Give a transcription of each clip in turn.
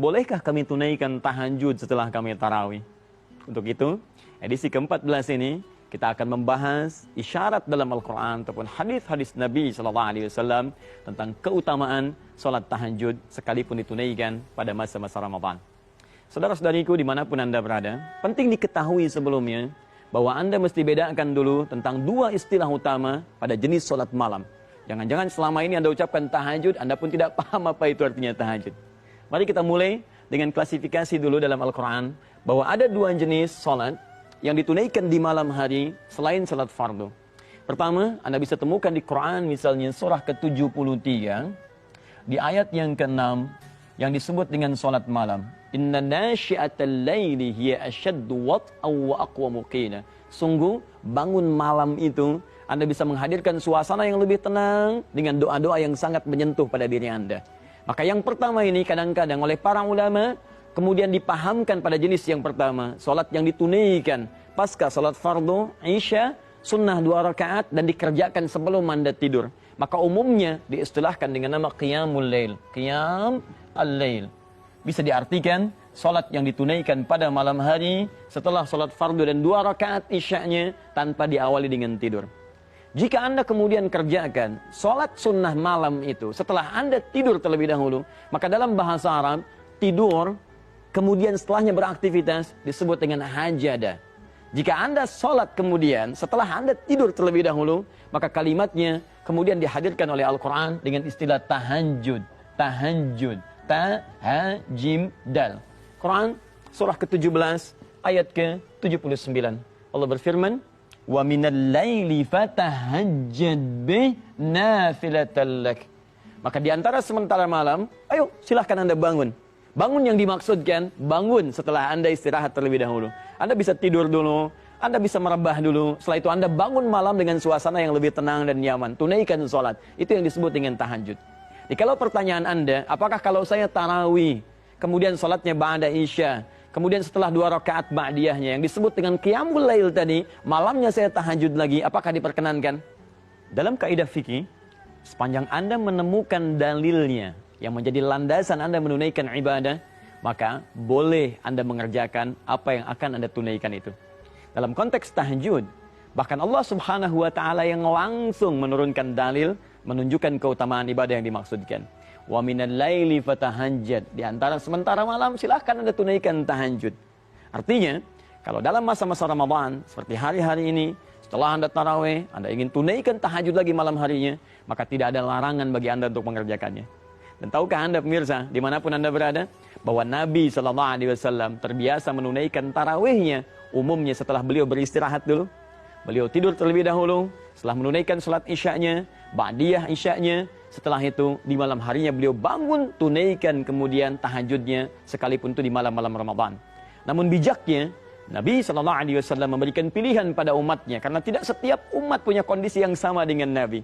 bolehkah kami tunaikan tahajud setelah kami tarawih? Untuk itu, edisi ke-14 ini, kita akan membahas isyarat dalam Al-Quran ataupun hadis-hadis Nabi SAW tentang keutamaan sholat tahajud sekalipun ditunaikan pada masa-masa Ramadan. Saudara-saudariku dimanapun Anda berada, penting diketahui sebelumnya bahwa Anda mesti bedakan dulu tentang dua istilah utama pada jenis sholat malam. Jangan-jangan selama ini Anda ucapkan tahajud, Anda pun tidak paham apa itu artinya tahajud. Mari kita mulai dengan klasifikasi dulu dalam Al-Quran bahwa ada dua jenis sholat yang ditunaikan di malam hari selain salat fardu. Pertama, Anda bisa temukan di Quran misalnya surah ke-73 di ayat yang ke-6 yang disebut dengan salat malam. Inna nasyi'atal laili hiya ashaddu wat'aw wa aqwamu qila. Sungguh bangun malam itu Anda bisa menghadirkan suasana yang lebih tenang dengan doa-doa yang sangat menyentuh pada diri Anda. Maka yang pertama ini kadang-kadang oleh para ulama kemudian dipahamkan pada jenis yang pertama, solat yang ditunaikan pasca solat fardu, isya, sunnah 2 rakaat dan dikerjakan sebelum Anda tidur. Maka umumnya diistilahkan dengan nama qiyamul lail, qiyam al-lail. Bisa diartikan solat yang ditunaikan pada malam hari setelah solat fardu dan 2 rakaat isyanya tanpa diawali dengan tidur. Jika Anda kemudian kerjakan solat sunnah malam itu setelah Anda tidur terlebih dahulu, maka dalam bahasa Arab tidur kemudian setelahnya beraktivitas disebut dengan hajada. Jika Anda sholat kemudian setelah Anda tidur terlebih dahulu, maka kalimatnya kemudian dihadirkan oleh Al-Quran dengan istilah tahajud. Tahajud. Ta-ha-jim dal. Quran surah ke-17 ayat ke-79. Allah berfirman, "Wa minal laili fatahajjad bih nafilatan lak." Maka di antara sementara malam, ayo silahkan Anda bangun. Bangun yang dimaksudkan, bangun setelah Anda istirahat terlebih dahulu. Anda bisa tidur dulu, Anda bisa merebah dulu. Setelah itu Anda bangun malam dengan suasana yang lebih tenang dan nyaman. Tunaikan sholat. Itu yang disebut dengan tahajud. Jadi kalau pertanyaan Anda, apakah kalau saya tarawih, kemudian sholatnya ba'da isya, kemudian setelah 2 rakaat ba'diyahnya, yang disebut dengan qiyamul lail tadi, malamnya saya tahajud lagi, apakah diperkenankan? Dalam kaidah fikih, sepanjang Anda menemukan dalilnya, yang menjadi landasan Anda menunaikan ibadah, maka boleh Anda mengerjakan apa yang akan Anda tunaikan itu. Dalam konteks tahajud, bahkan Allah Subhanahu wa taala yang langsung menurunkan dalil menunjukkan keutamaan ibadah yang dimaksudkan. Wa minal laili fatahajjad. Di antara sementara malam silahkan Anda tunaikan tahajud. Artinya, kalau dalam masa-masa Ramadan seperti hari-hari ini, setelah Anda tarawih, Anda ingin tunaikan tahajud lagi malam harinya, maka tidak ada larangan bagi Anda untuk mengerjakannya. Dan tahukah Anda pemirsa, dimanapun Anda berada, bahwa Nabi SAW terbiasa menunaikan tarawihnya umumnya setelah beliau beristirahat dulu. Beliau tidur terlebih dahulu, setelah menunaikan sholat isyanya, ba'diyah isyanya, setelah itu di malam harinya beliau bangun, tunaikan kemudian tahajudnya, sekalipun itu di malam-malam Ramadan. Namun bijaknya, Nabi SAW memberikan pilihan pada umatnya, karena tidak setiap umat punya kondisi yang sama dengan Nabi.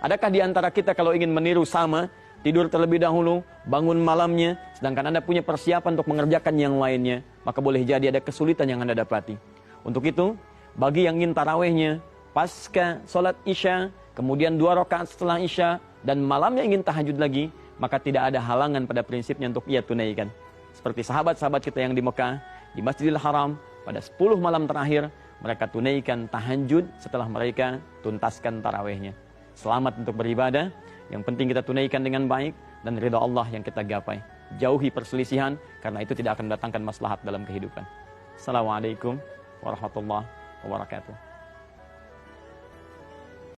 Adakah di antara kita kalau ingin meniru sama, tidur terlebih dahulu, bangun malamnya, sedangkan Anda punya persiapan untuk mengerjakan yang lainnya, maka boleh jadi ada kesulitan yang Anda dapati. Untuk itu, bagi yang ingin tarawihnya, pasca sholat isya, kemudian 2 rakaat setelah isya, dan malamnya ingin tahajud lagi, maka tidak ada halangan pada prinsipnya untuk ia tunaikan. Seperti sahabat-sahabat kita yang di Mekah, di Masjidil Haram, pada 10 malam terakhir, mereka tunaikan tahajud setelah mereka tuntaskan tarawihnya. Selamat untuk beribadah. Yang penting kita tunaikan dengan baik dan ridha Allah yang kita gapai. Jauhi perselisihan karena itu tidak akan mendatangkan maslahat dalam kehidupan. Assalamualaikum warahmatullahi wabarakatuh.